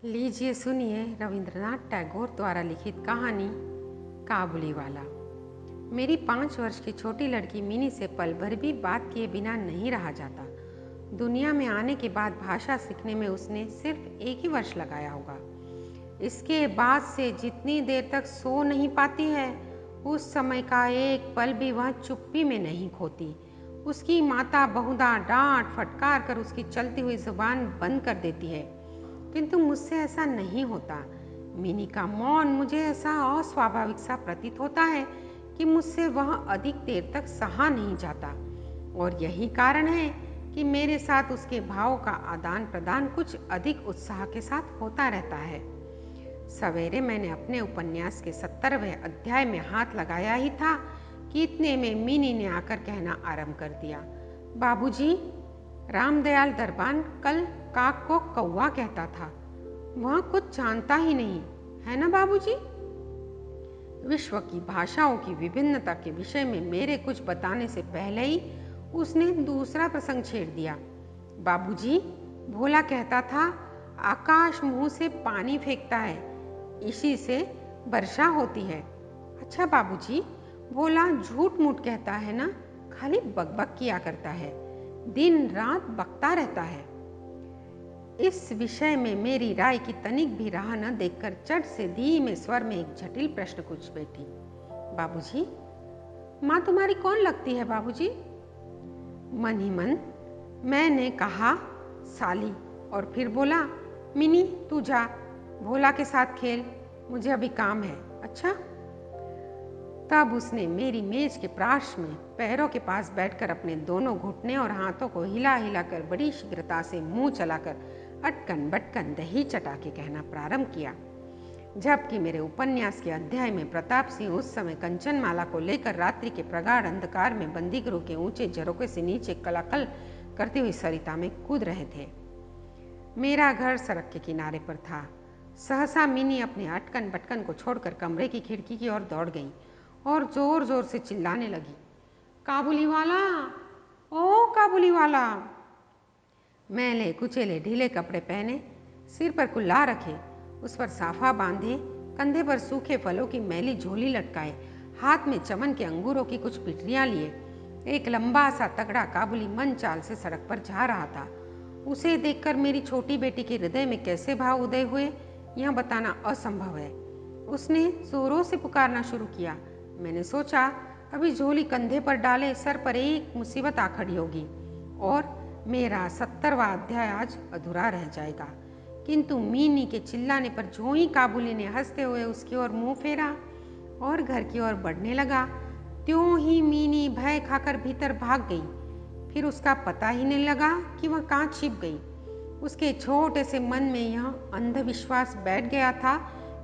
लीजिए सुनिए रविंद्रनाथ टैगोर द्वारा लिखित कहानी काबुलीवाला। मेरी 5 वर्ष की छोटी लड़की मिनी से पल भर भी बात किए बिना नहीं रहा जाता। दुनिया में आने के बाद भाषा सीखने में उसने सिर्फ 1 ही वर्ष लगाया होगा। इसके बाद से जितनी देर तक सो नहीं पाती है, उस समय का एक पल भी वह चुप्पी में नहीं खोती। उसकी माता बहुधा डांट फटकार कर उसकी चलती हुई जुबान बंद कर देती है, किंतु मुझसे ऐसा नहीं होता। मिनी का मौन मुझे ऐसा अस्वाभाविक सा प्रतीत होता है कि मुझसे वह अधिक देर तक सहा नहीं जाता, और यही कारण है कि मेरे साथ उसके भावों का आदान प्रदान कुछ अधिक उत्साह के साथ होता रहता है। सवेरे मैंने अपने उपन्यास के 70वें अध्याय में हाथ लगाया ही था कि इतने में मिनी ने आकर कहना आरंभ कर दिया, बाबूजी, रामदयाल दरबान कल काक को कौवा कहता था। वह कुछ जानता ही नहीं है ना बाबूजी? विश्व की भाषाओं की विभिन्नता के विषय में मेरे कुछ बताने से पहले ही उसने दूसरा प्रसंग छेड़ दिया। बाबूजी, भोला कहता था आकाश मुंह से पानी फेंकता है, इसी से वर्षा होती है। अच्छा बाबूजी, भोला झूठ मूठ कहता है ना, खाली बकबक किया करता है, दिन रात बकता रहता है। इस विषय में मेरी राय की तनिक भी राह न देखकर चट से धीमे स्वर में एक जटिल प्रश्न पूछ बैठी, बाबूजी, माँ तुम्हारी कौन लगती है बाबूजी? मन ही मन मैंने कहा साली, और फिर बोला, मिनी तू जा, भोला के साथ खेल, मुझे अभी काम है। अच्छा। तब उसने मेरी मेज के पार्श्व में पैरों के पास बैठकर अपने दोनों घुटने और हाथों को हिला हिला कर बड़ी शीघ्रता से मुंह चलाकर अटकन बटकन दही चटा के कहना प्रारंभ किया। जबकि मेरे उपन्यास के अध्याय में प्रताप सिंह उस समय कंचनमाला को लेकर रात्रि के प्रगाढ़ अंधकार में बंदी गृह के ऊंचे झरोखे से नीचे कलाकल करती हुई सरिता में कूद रहे थे। मेरा घर सड़क के किनारे पर था। सहसा मिनी अपने अटकन बटकन को छोड़कर कमरे की खिड़की की ओर दौड़ गई और जोर जोर से चिल्लाने लगी, काबुलीवाला, ओ काबुलीवाला। मैले कुचेले ढीले कपड़े पहने, सिर पर कुल्ला रखे, उस पर साफा बांधे, कंधे पर सूखे फलों की मैली झोली लटकाए, हाथ में चमन के अंगूरों की कुछ पिटरियां लिए, एक लंबा सा तगड़ा काबुली मन चाल से सड़क पर जा रहा था। उसे देखकर मेरी छोटी बेटी के हृदय में कैसे भाव उदय हुए, यह बताना असंभव है। उसने जोरों से पुकारना शुरू किया। मैंने सोचा अभी झोली कंधे पर डाले सर पर एक मुसीबत आ खड़ी होगी और मेरा 70वां अध्याय आज अधूरा रह जाएगा, किंतु मीनी के चिल्लाने पर जो ही काबुली ने हंसते हुए उसकी ओर मुंह फेरा और घर की ओर बढ़ने लगा, त्यों ही मीनी भय खाकर भीतर भाग गई। फिर उसका पता ही नहीं लगा कि वह कहाँ छिप गई। उसके छोटे से मन में यह अंधविश्वास बैठ गया था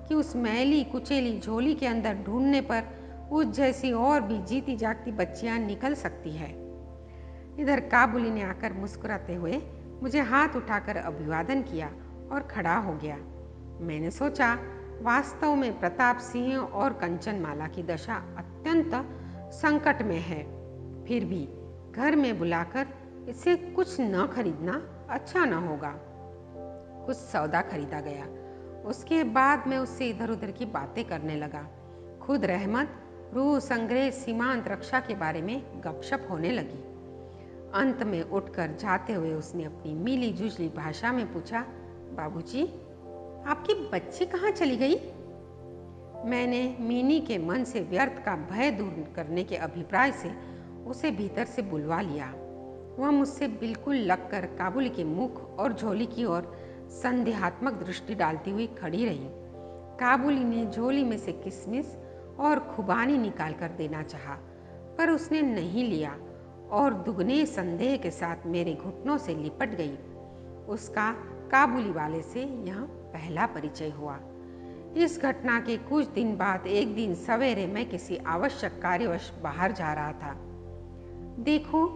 कि उस मैली कुचेली झोली के अंदर ढूंढने पर उस जैसी और भी जीती जागती बच्चियां निकल सकती है। इधर काबुली ने आकर मुस्कुराते हुए मुझे हाथ उठाकर अभिवादन किया और खड़ा हो गया। मैंने सोचा वास्तव में प्रताप सिंह और कंचनमाला की दशा अत्यंत संकट में है, फिर भी घर में बुलाकर इससे कुछ न खरीदना अच्छा न होगा। कुछ सौदा खरीदा गया। उसके बाद मैं उससे इधर उधर की बातें करने लगा। खुद रहमत, रूह संग्रह, सीमांत रक्षा के बारे में गपशप होने लगी। अंत में उठकर जाते हुए उसने अपनी मिली जुजली भाषा में पूछा, बाबूजी, आपकी बच्ची कहाँ चली गई? मैंने मिनी के मन से व्यर्थ का भय दूर करने के अभिप्राय से उसे भीतर से बुलवा लिया। वह मुझसे बिल्कुल लगकर काबुली के मुख और झोली की ओर संदेहात्मक दृष्टि डालती हुई खड़ी रही। काबुली ने झोली में से किशमिश और खुबानी निकाल कर देना चाहा, पर उसने नहीं लिया और दुगने संदेह के साथ मेरे घुटनों से लिपट गई। उसका काबुली वाले से यह पहला परिचय हुआ। इस घटना के कुछ दिन बाद एक दिन सवेरे मैं किसी आवश्यक कार्यवश बाहर जा रहा था। देखो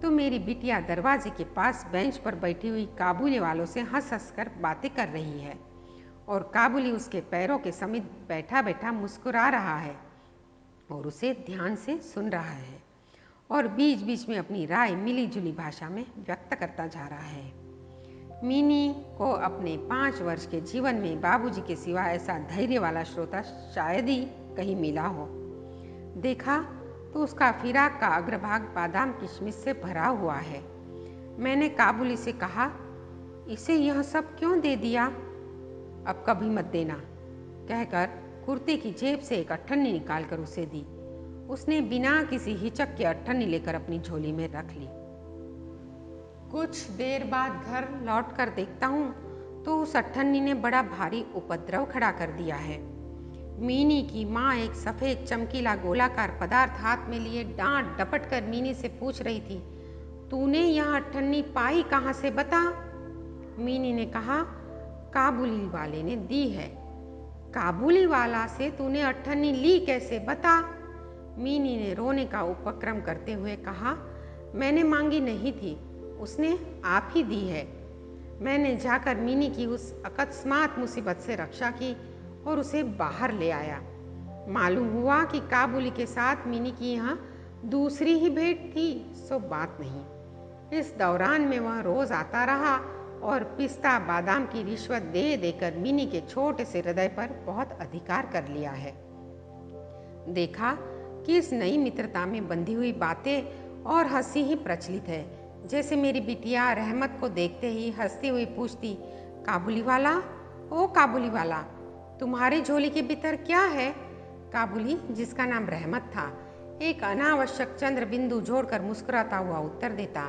तो मेरी बिटिया दरवाजे के पास बेंच पर बैठी हुई काबुली वालों से हंस हंस कर बातें कर रही है और काबुली उसके पैरों के समीप बैठा बैठा मुस्कुरा रहा है और उसे ध्यान से सुन रहा है। और बीच बीच में अपनी राय मिली जुली भाषा में व्यक्त करता जा रहा है। मिनी को अपने 5 वर्ष के जीवन में बाबूजी के सिवा ऐसा धैर्य वाला श्रोता शायद ही कहीं मिला हो। देखा तो उसका फिराक का अग्रभाग बादाम किशमिश से भरा हुआ है। मैंने काबुली से कहा, इसे यह सब क्यों दे दिया? अब कभी मत देना, कहकर कुर्ते की जेब से एक अट्ठन्नी निकालकर उसे दी। उसने बिना किसी हिचक के अट्ठन्नी लेकर अपनी झोली में रख ली। कुछ देर बाद घर लौटकर देखता हूँ तो उस अट्ठन्नी ने बड़ा भारी उपद्रव खड़ा कर दिया है। मीनी की माँ एक सफ़ेद चमकीला गोलाकार पदार्थ हाथ में लिए डांट डपट कर मीनी से पूछ रही थी, तूने यह अट्ठन्नी पाई कहाँ से, बता? मीनी ने कहा, काबुली वाले ने दी है। काबुली वाला से तूने अट्ठन्नी ली कैसे, बता? मीनी ने रोने का उपक्रम करते हुए कहा, मैंने मांगी नहीं थी, उसने आप ही दी है। मैंने जाकर मीनी की उस अकस्मात मुसीबत से रक्षा की और उसे बाहर ले आया। मालूम हुआ कि काबुली के साथ मीनी की यहाँ दूसरी ही भेंट थी, सो बात नहीं। इस दौरान में वह रोज आता रहा और पिस्ता बादाम की रिश्वत दे देकर मिनी के छोटे से हृदय पर बहुत अधिकार कर लिया है। देखा कि इस नई मित्रता में बंधी हुई बातें और हंसी ही प्रचलित है। जैसे मेरी बिटिया रहमत को देखते ही हंसती हुई पूछती, काबुली वाला, ओ काबुली वाला, तुम्हारे झोली के भीतर क्या है? काबुली, जिसका नाम रहमत था, एक अनावश्यक चंद्र बिंदु जोड़कर मुस्कुराता हुआ उत्तर देता,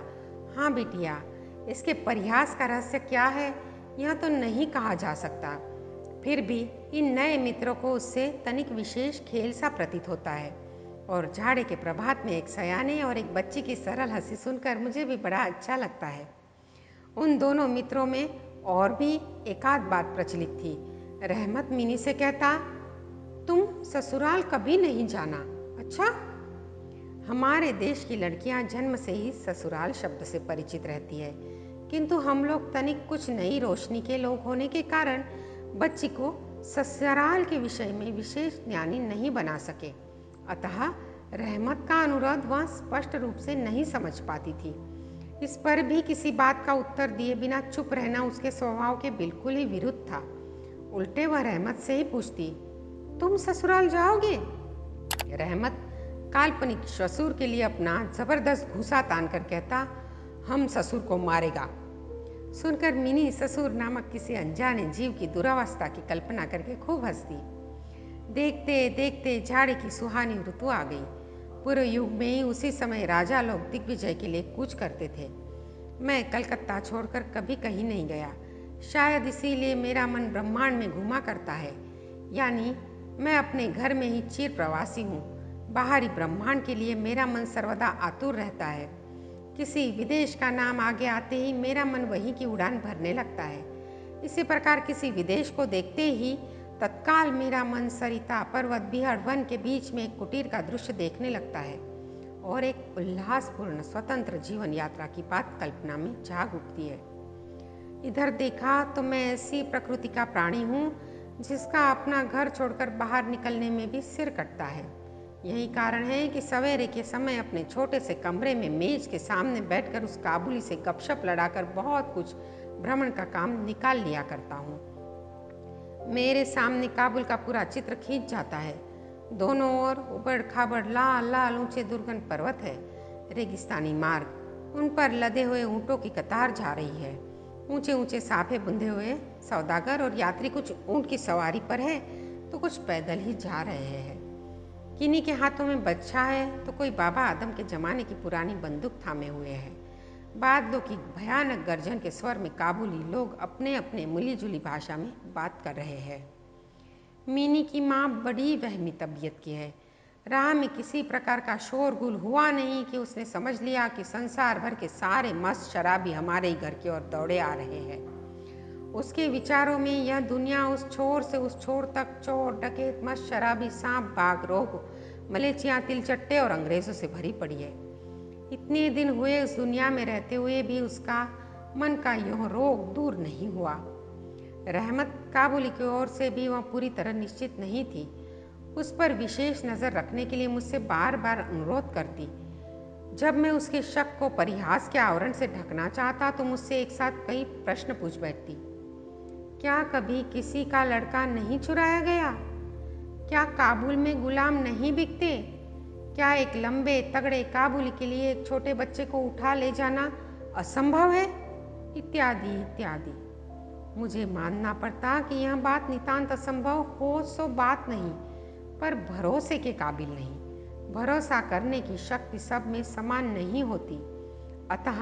हाँ बिटिया, इसके परिहास का रहस्य क्या है यह तो नहीं कहा जा सकता। फिर भी इन नए मित्रों को उससे तनिक विशेष खेल सा प्रतीत होता है। और झाड़े के प्रभात में एक सयाने और एक बच्ची की सरल हंसी सुनकर मुझे भी बड़ा अच्छा लगता है। उन दोनों मित्रों में और भी एकाध बात प्रचलित थी। रहमत मिनी से कहता, तुम ससुराल कभी नहीं जाना? अच्छा। हमारे देश की लड़कियां जन्म से ही ससुराल शब्द से परिचित रहती है, किंतु हम लोग तनिक कुछ नई रोशनी के लोग होने के कारण बच्ची को ससुराल के विषय में विशेष ज्ञानी नहीं बना सके। अतः रहमत का अनुरोध वह स्पष्ट रूप से नहीं समझ पाती थी। इस पर भी किसी बात का उत्तर दिए बिना चुप रहना उसके स्वभाव के बिल्कुल ही विरुद्ध था। उल्टे वह रहमत से ही पूछती, तुम ससुराल जाओगे? रहमत काल्पनिक ससुर के लिए अपना जबरदस्त घूसा तान कर कहता, हम ससुर को मारेगा। सुनकर मिनी ससुर नामक किसी अनजाने जीव की दुरावस्था की कल्पना करके खूब हंसती। देखते देखते झाड़ी की सुहानी ऋतु आ गई। पूर्व युग में ही उसी समय राजा लोग दिग्विजय के लिए कूच करते थे। मैं कलकत्ता छोड़कर कभी कहीं नहीं गया, शायद इसीलिए मेरा मन ब्रह्मांड में घूमा करता है, यानी मैं अपने घर में ही चिर प्रवासी हूँ। बाहरी ब्रह्मांड के लिए मेरा मन सर्वदा आतुर रहता है। किसी विदेश का नाम आगे आते ही मेरा मन वहीं की उड़ान भरने लगता है। इसी प्रकार किसी विदेश को देखते ही तत्काल मेरा मन सरिता पर्वत बिहड़ वन के बीच में एक कुटीर का दृश्य देखने लगता है और एक उल्लासपूर्ण स्वतंत्र जीवन यात्रा की बात कल्पना में जाग उठती है। इधर देखा तो मैं ऐसी प्रकृति का प्राणी हूँ जिसका अपना घर छोड़कर बाहर निकलने में भी सिर कटता है। यही कारण है कि सवेरे के समय अपने छोटे से कमरे में मेज के सामने बैठकर उस काबुली से गपशप लड़ाकर बहुत कुछ भ्रमण का काम निकाल लिया करता हूँ। मेरे सामने काबुल का पूरा चित्र खींच जाता है। दोनों ओर उबड़ खाबड़ लाल लाल ऊंचे दुर्गम पर्वत है, रेगिस्तानी मार्ग, उन पर लदे हुए ऊँटों की कतार जा रही है। ऊंचे ऊंचे साफे बुंदे हुए सौदागर और यात्री कुछ ऊँट की सवारी पर है तो कुछ पैदल ही जा रहे हैं। किन्हीं के हाथों में बच्चा है तो कोई बाबा आदम के जमाने की पुरानी बंदूक थामे हुए हैं। बादलों की भयानक गर्जन के स्वर में काबुली लोग अपने अपने मिली जुली भाषा में बात कर रहे हैं। मिनी की माँ बड़ी वहमी तबीयत की है। राह में किसी प्रकार का शोरगुल हुआ नहीं कि उसने समझ लिया कि संसार भर के सारे मस्त शराबी हमारे ही घर की ओर दौड़े आ रहे हैं। उसके विचारों में यह दुनिया उस छोर से उस छोर तक चोर डकैत मस्त शराबी सांप बाघ रोग मलेचियाँ तिलचट्टे और अंग्रेजों से भरी पड़ी है। इतने दिन हुए उस दुनिया में रहते हुए भी उसका मन का यह रोग दूर नहीं हुआ। रहमत काबुली की ओर से भी वह पूरी तरह निश्चित नहीं थी। उस पर विशेष नज़र रखने के लिए मुझसे बार बार अनुरोध करती। जब मैं उसके शक को परिहास के आवरण से ढकना चाहता तो मुझसे एक साथ कई प्रश्न पूछ बैठती। क्या कभी किसी का लड़का नहीं चुराया गया? क्या काबुल में गुलाम नहीं बिकते? क्या एक लंबे तगड़े काबुली के लिए एक छोटे बच्चे को उठा ले जाना असंभव है? इत्यादि इत्यादि। मुझे मानना पड़ता कि यह बात नितांत असंभव हो सो बात नहीं, पर भरोसे के काबिल नहीं। भरोसा करने की शक्ति सब में समान नहीं होती। अतः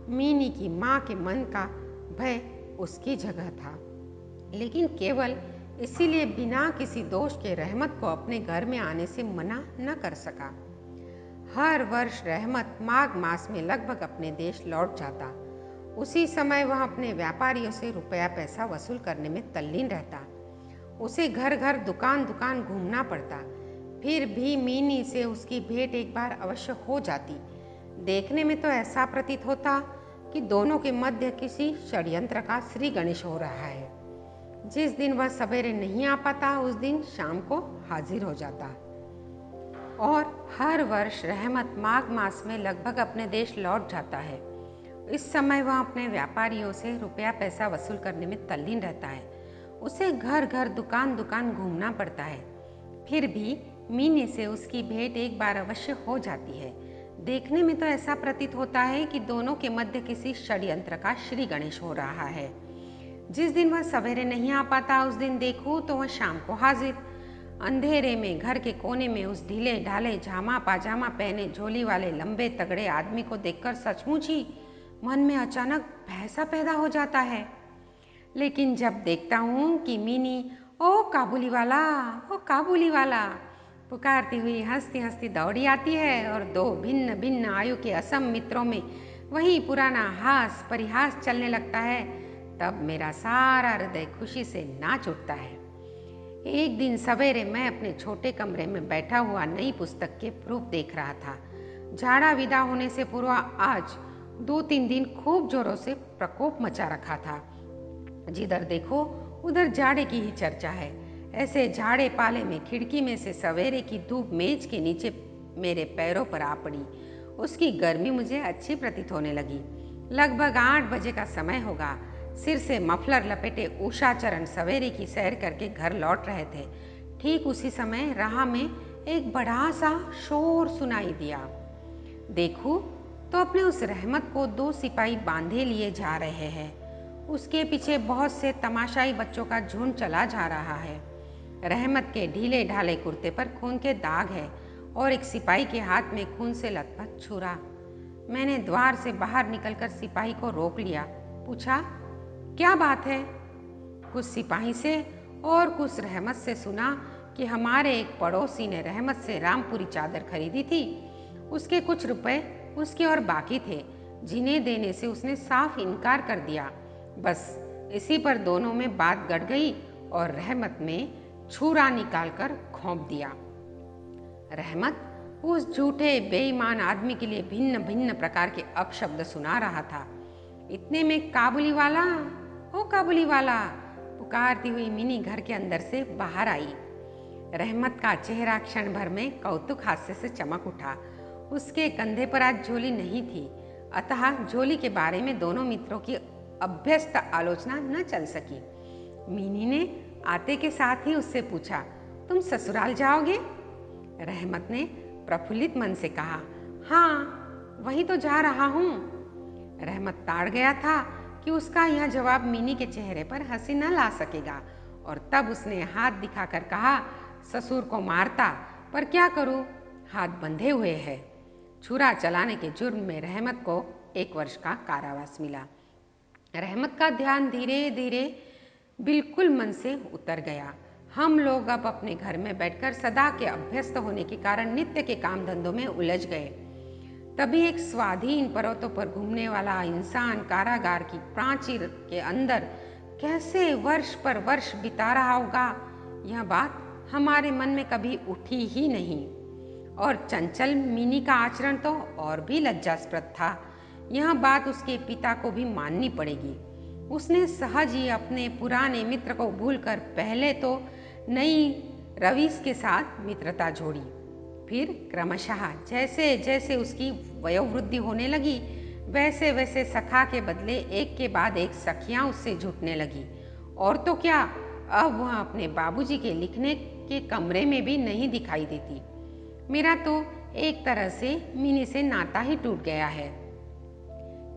मीनी की माँ के मन का भय उसकी जगह था, लेकिन केवल इसीलिए बिना किसी दोष के रहमत को अपने घर में आने से मना न कर सका। हर वर्ष रहमत माघ मास में लगभग अपने देश लौट जाता। उसी समय वह अपने व्यापारियों से रुपया पैसा वसूल करने में तल्लीन रहता। उसे घर घर दुकान दुकान घूमना पड़ता। फिर भी मीनी से उसकी भेंट एक बार अवश्य हो जाती। देखने में तो ऐसा प्रतीत होता कि दोनों के मध्य किसी षड्यंत्र का श्री गणेश हो रहा है। जिस दिन वह सवेरे नहीं आ पाता उस दिन शाम को हाजिर हो जाता। और हर वर्ष रहमत माघ मास में लगभग अपने देश लौट जाता है। इस समय वह अपने व्यापारियों से रुपया पैसा वसूल करने में तल्लीन रहता है। उसे घर घर दुकान दुकान घूमना पड़ता है। फिर भी मीनी से उसकी भेंट एक बार अवश्य हो जाती है। देखने में तो ऐसा प्रतीत होता है कि दोनों के मध्य किसी षड्यंत्र का श्री गणेश हो रहा है। जिस दिन वह सवेरे नहीं आ पाता उस दिन देखूं तो वह शाम को हाजिर। अंधेरे में घर के कोने में उस ढीले ढाले जामा पाजामा पहने झोली वाले लंबे तगड़े आदमी को देखकर सचमुच ही मन में अचानक भय पैदा हो जाता है। लेकिन जब देखता हूँ कि मीनी ओ काबुली वाला, ओ काबुली वाला पुकारती हुई हंसती हंसती दौड़ी आती है और दो भिन्न भिन्न आयु के असम मित्रों में वही पुराना हास परिहास चलने लगता है, तब मेरा सारा हृदय खुशी से नाच उठता है। एक दिन सवेरे मैं अपने छोटे कमरे में बैठा हुआ नई पुस्तक के प्रूफ देख रहा था। झाड़ा विदा होने से पूर्व आज 2-3 दिन खूब जोरों से प्रकोप मचा रखा था। जिधर देखो उधर जाड़े की ही चर्चा है। ऐसे झाड़े पाले में खिड़की में से सवेरे की धूप मेज के नीचे मेरे पैरों पर आ पड़ी। उसकी गर्मी मुझे अच्छी प्रतीत होने लगी। लगभग 8 बजे का समय होगा। सिर से मफलर लपेटे उषाचरण सवेरे की सैर करके घर लौट रहे थे। ठीक उसी समय राह में एक बड़ा सा शोर सुनाई दिया। देखूं तो अपने उस रहमत को 2 सिपाही बांधे लिए जा रहे हैं। उसके पीछे बहुत से तमाशाई बच्चों का झुंड चला जा रहा है। रहमत के ढीले ढाले कुर्ते पर खून के दाग है और एक सिपाही के हाथ में खून से लथपथ छुरा। मैंने द्वार से बाहर निकलकर सिपाही को रोक लिया। पूछा, क्या बात है? कुछ सिपाही से और कुछ रहमत से सुना कि हमारे एक पड़ोसी ने रहमत से रामपुरी चादर खरीदी थी। उसके कुछ रुपए उसके और बाकी थे, जिन्हें देने से उसने साफ इनकार कर दिया। बस इसी पर दोनों में बात गड़ गई और रहमत में छुरा निकालकर घोंप दिया। रहमत उस झूठे बेईमान आदमी के लिए भिन्न भिन्न प्रकार के अपशब्द सुना रहा था। इतने में काबुली वाला, ओ काबुली वाला पुकारती हुई मिनी घर के अंदर से बाहर आई। रहमत का चेहरा क्षण भर में कौतुक हास्य से चमक उठा। उसके कंधे पर आज झोली नहीं थी, अतः झोली के बारे में दोनों मित्रों की अभ्यस्त आलोचना न चल सकी। मीनी ने आते के साथ ही उससे पूछा, तुम ससुराल जाओगे? रहमत ने प्रफुल्लित मन से कहा, हाँ वही तो जा रहा हूँ। रहमत ताड़ गया था कि उसका यह जवाब मीनी के चेहरे पर हंसी न ला सकेगा और तब उसने हाथ दिखाकर कहा, ससुर को मारता पर क्या करूँ, हाथ बंधे हुए है। छुरा चलाने के जुर्म में रहमत को 1 वर्ष का कारावास मिला। रहमत का ध्यान धीरे धीरे बिल्कुल मन से उतर गया। हम लोग अब अपने घर में बैठकर सदा के अभ्यस्त होने के कारण नित्य के काम धंधों में उलझ गए। तभी एक स्वाधीन पर्वतों पर घूमने वाला इंसान कारागार की प्राचीर के अंदर कैसे वर्ष पर वर्ष बिता रहा होगा, यह बात हमारे मन में कभी उठी ही नहीं। और चंचल मिनी का आचरण तो और भी लज्जास्पद था। यह बात उसके पिता को भी माननी पड़ेगी। उसने सहज ही अपने पुराने मित्र को भूलकर पहले तो नई रवीश के साथ मित्रता जोड़ी फिर क्रमशः जैसे जैसे उसकी वयोवृद्धि होने लगी, वैसे वैसे सखा के बदले एक के बाद एक सखियां उससे जुटने लगी। और तो क्या, अब वह अपने बाबूजी के लिखने के कमरे में भी नहीं दिखाई देती। मेरा तो एक तरह से मिनी से नाता ही टूट गया है।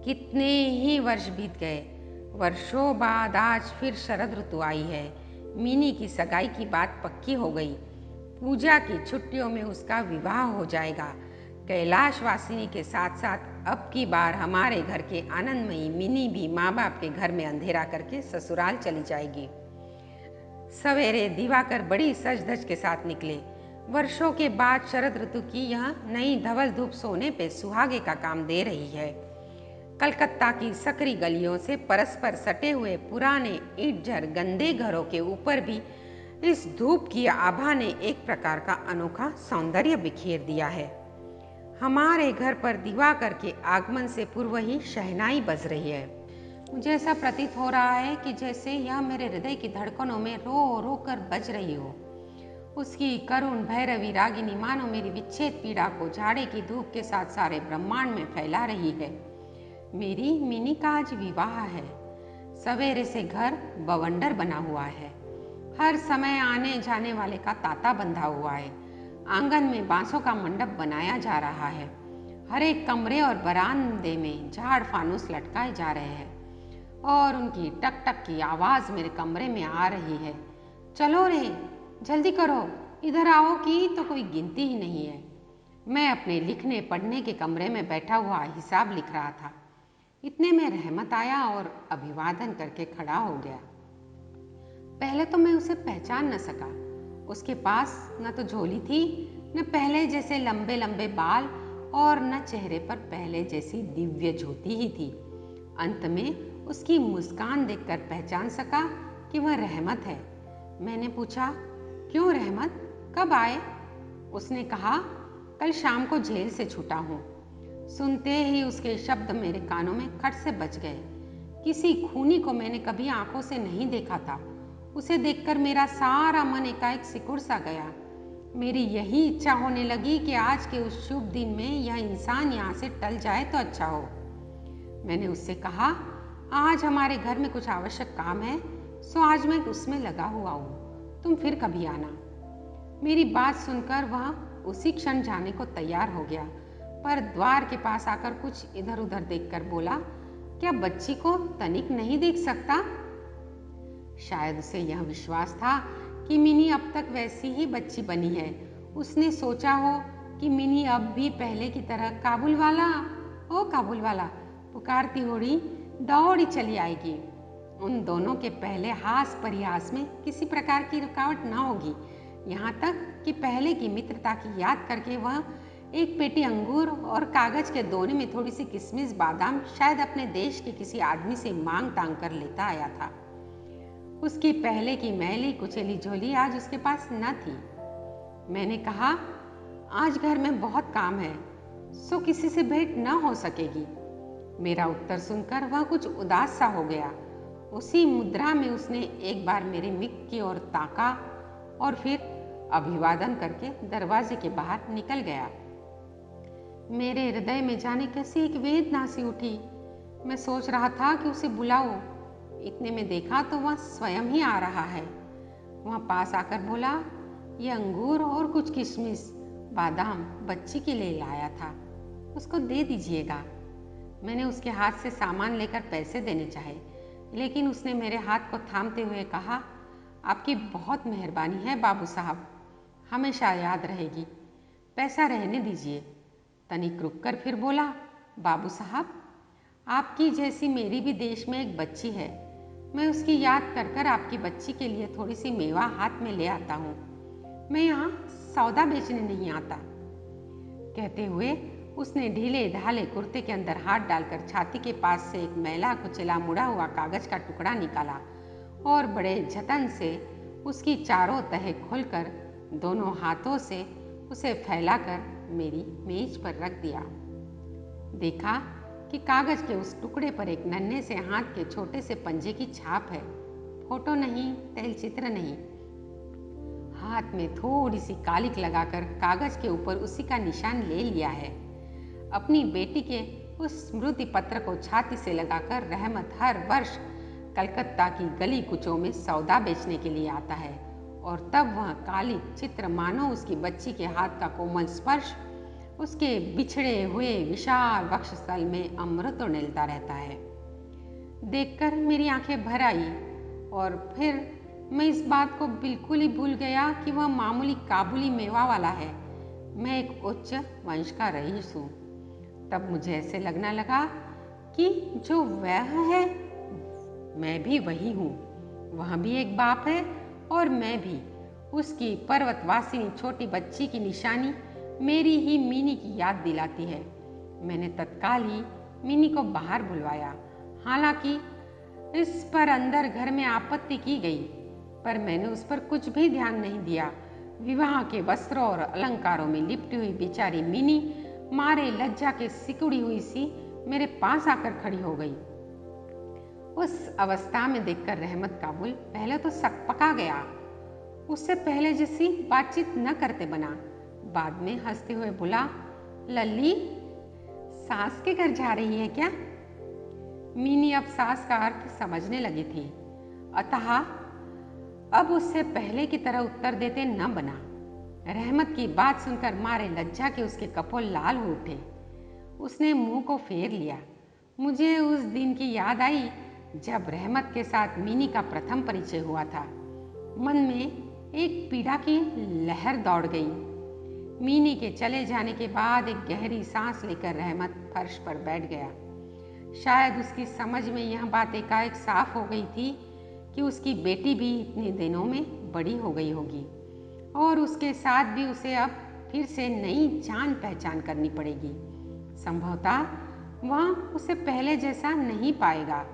कितने ही वर्ष बीत गए। वर्षों बाद आज फिर शरद ऋतु आई है। मिनी की सगाई की बात पक्की हो गई। पूजा की छुट्टियों में उसका विवाह हो जाएगा। कैलाश वासिनी के साथ साथ अब की बार हमारे घर के आनंदमयी मिनी भी माँ बाप के घर में अंधेरा करके ससुराल चली जाएगी। सवेरे दिवाकर बड़ी सज धज के साथ निकले। वर्षों के बाद शरद ऋतु की यह नई धवल धूप सोने पे सुहागे का काम दे रही है। कलकत्ता की सकरी गलियों से परस्पर सटे हुए पुराने ईंट-झर गंदे घरों के ऊपर भी इस धूप की आभा ने एक प्रकार का अनोखा सौंदर्य बिखेर दिया है। हमारे घर पर दिवाकर के आगमन से पूर्व ही शहनाई बज रही है। मुझे ऐसा प्रतीत हो रहा है कि जैसे यह मेरे हृदय की धड़कनों में रो रो कर बज रही हो। उसकी करुण भैरवी रागिनी मानो मेरी विच्छेद पीड़ा को झाड़े की धूप के साथ सारे ब्रह्मांड में फैला रही है। मेरी मिनी का आज विवाह है। सवेरे से घर बवंडर बना हुआ है। हर समय आने जाने वाले का तांता बंधा हुआ है। आंगन में बांसों का मंडप बनाया जा रहा है। हर एक कमरे और बरामदे में झाड़ फानूस लटकाए जा रहे हैं और उनकी टक टक की आवाज मेरे कमरे में आ रही है। चलो रे, जल्दी करो, इधर आओ की तो कोई गिनती ही नहीं है। मैं अपने लिखने पढ़ने के कमरे में बैठा हुआ हिसाब लिख रहा था। इतने में रहमत आया और अभिवादन करके खड़ा हो गया। पहले तो मैं उसे पहचान न सका। उसके पास न तो झोली थी, न पहले जैसे लंबे लंबे बाल और न चेहरे पर पहले जैसी दिव्य ज्योति ही थी। अंत में उसकी मुस्कान देखकर पहचान सका कि वह रहमत है। मैंने पूछा, क्यों रहमत, कब आए? उसने कहा, कल शाम को जेल से छूटा हूँ। सुनते ही उसके शब्द मेरे कानों में खट से बज गए। किसी खूनी को मैंने कभी आंखों से नहीं देखा था। उसे देखकर मेरा सारा मन एकाएक सिकुड़ सा गया। मेरी यही इच्छा होने लगी कि आज के उस शुभ दिन में यह इंसान यहाँ से टल जाए तो अच्छा हो। मैंने उससे कहा, आज हमारे घर में कुछ आवश्यक काम है, सो आज मैं उसमें लगा हुआ हूँ, तुम फिर कभी आना। मेरी बात सुनकर वह उसी क्षण जाने को तैयार हो गया, पर द्वार के पास आकर कुछ इधर उधर देखकर बोला, क्या बच्ची को तनिक नहीं देख सकता? शायद उसे यह विश्वास था कि मिनी अब तक वैसी ही बच्ची बनी है। उसने सोचा हो कि मिनी अब भी पहले की तरह काबुल वाला, ओ काबुल वाला पुकारती हुई दौड़ी चली आएगी। उन दोनों के पहले हास परिहास में किसी प्रकार की रुकावट न होगी। यहाँ तक कि पहले की मित्रता की याद करके वह एक पेटी अंगूर और कागज के दोने में थोड़ी सी किशमिश बादाम शायद अपने देश के किसी आदमी से मांग टांग कर लेता आया था। उसकी पहले की मैली कुचेली झोली आज उसके पास न थी। मैंने कहा, आज घर में बहुत काम है, सो किसी से भेंट न हो सकेगी। मेरा उत्तर सुनकर वह कुछ उदास सा हो गया। उसी मुद्रा में उसने एक बार मेरे मुख की ओर ताका और फिर अभिवादन करके दरवाजे के बाहर निकल गया। मेरे हृदय में जाने कैसी एक वेदना सी उठी। मैं सोच रहा था कि उसे बुलाऊं। इतने में देखा तो वह स्वयं ही आ रहा है। वह पास आकर बोला, ये अंगूर और कुछ किशमिश बादाम बच्ची के लिए लाया था, उसको दे दीजिएगा। मैंने उसके हाथ से सामान लेकर पैसे देने चाहे, लेकिन उसने मेरे हाथ को थामते हुए कहा, आपकी बहुत मेहरबानी है बाबू साहब, हमेशा याद रहेगी, पैसा रहने दीजिए। तनिक रुककर फिर बोला, बाबू साहब, आपकी जैसी मेरी भी देश में एक बच्ची है। मैं उसकी याद कर कर आपकी बच्ची के लिए थोड़ी सी मेवा हाथ में ले आता हूँ। मैं यहाँ सौदा बेचने नहीं आता। कहते हुए उसने ढीले ढाले कुर्ते के अंदर हाथ डालकर छाती के पास से एक मैला कुचला मुड़ा हुआ कागज का टुकड़ा निकाला और बड़े जतन से उसकी चारों तह खोलकर दोनों हाथों से उसे फैलाकर मेरी मेज पर रख दिया। देखा कि कागज के उस टुकड़े पर एक नन्हे से हाथ के छोटे से पंजे की छाप है। फोटो नहीं, तैलचित्र नहीं। हाथ में थोड़ी सी कालिक लगाकर कागज के ऊपर उसी का निशान ले लिया है। अपनी बेटी के उस स्मृति पत्र को छाती से लगाकर रहमत हर वर्ष कलकत्ता की गली कुचों में सौदा बेचने के लिए आता है और तब वह कालिक चित्र मानो उसकी बच्ची के हाथ का कोमल स्पर्श उसके बिछड़े हुए विशाल वक्षस्थल में अमृत उड़ेलता रहता है। देखकर मेरी आंखें भर आई और फिर मैं इस बात को बिल्कुल ही भूल गया कि वह मामूली काबुली मेवा वाला है। मैं एक उच्च वंश का रईस हूँ। तब मुझे ऐसे लगने लगा कि जो वह है मैं भी वही हूँ। वह भी एक बाप है और मैं भी। उसकी पर्वतवासिनी छोटी बच्ची की निशानी मेरी ही मिनी की याद दिलाती है। मैंने तत्काल ही मिनी को बाहर बुलवाया। हालांकि इस पर अंदर घर में आपत्ति की गई, पर मैंने उस पर कुछ भी ध्यान नहीं दिया। विवाह के वस्त्रों और अलंकारों में लिपटी हुई बेचारी मिनी मारे लज्जा के सिकुड़ी हुई सी मेरे पास आकर खड़ी हो गई। उस अवस्था में देखकर रहमत काबुल पहले तो सकपका गया। उससे पहले जैसी बातचीत न करते बना। बाद में हंसते हुए बोला, लल्ली सास के घर जा रही है क्या? मिनी अब सास का अर्थ समझने लगी थी, अतः अब उससे पहले की तरह उत्तर देते न बना। रहमत की बात सुनकर मारे लज्जा के उसके कपोल लाल हो उठे। उसने मुंह को फेर लिया। मुझे उस दिन की याद आई जब रहमत के साथ मिनी का प्रथम परिचय हुआ था। मन में एक पीड़ा की लहर दौड़ गई। मिनी के चले जाने के बाद एक गहरी सांस लेकर रहमत फर्श पर बैठ गया। शायद उसकी समझ में यह बात एकाएक साफ हो गई थी कि उसकी बेटी भी इतने दिनों में बड़ी हो गई होगी और उसके साथ भी उसे अब फिर से नई जान पहचान करनी पड़ेगी। संभवतः वह उसे पहले जैसा नहीं पाएगा।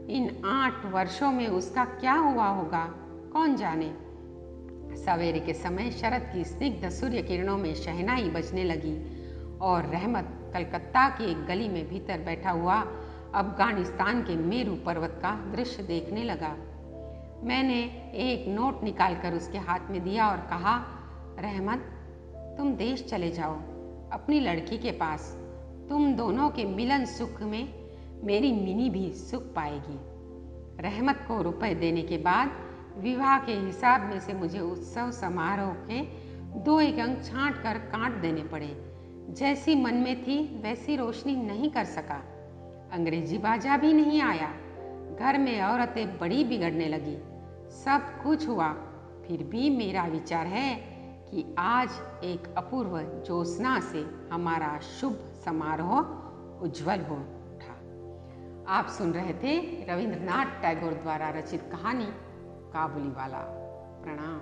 इन 8 वर्षों में उसका क्या हुआ होगा, कौन जाने। सवेरे के समय शरद की स्निग्ध सूर्य किरणों में शहनाई बजने लगी और रहमत कलकत्ता की एक गली में भीतर बैठा हुआ अफगानिस्तान के मेरू पर्वत का दृश्य देखने लगा। मैंने एक नोट निकालकर उसके हाथ में दिया और कहा, रहमत तुम देश चले जाओ अपनी लड़की के पास। तुम दोनों के मिलन सुख में मेरी मिनी भी सुख पाएगी। रहमत को रुपए देने के बाद विवाह के हिसाब में से मुझे उत्सव समारोह के 2-1 अंक छांट कर काट देने पड़े। जैसी मन में थी वैसी रोशनी नहीं कर सका। अंग्रेजी बाजा भी नहीं आया। घर में औरतें बड़ी बिगड़ने लगी। सब कुछ हुआ, फिर भी मेरा विचार है कि आज एक अपूर्व ज्योत्सना से हमारा शुभ समारोह उज्जवल हो उठा। आप सुन रहे थे रविंद्रनाथ टैगोर द्वारा रचित कहानी काबुली वाला। प्रणाम।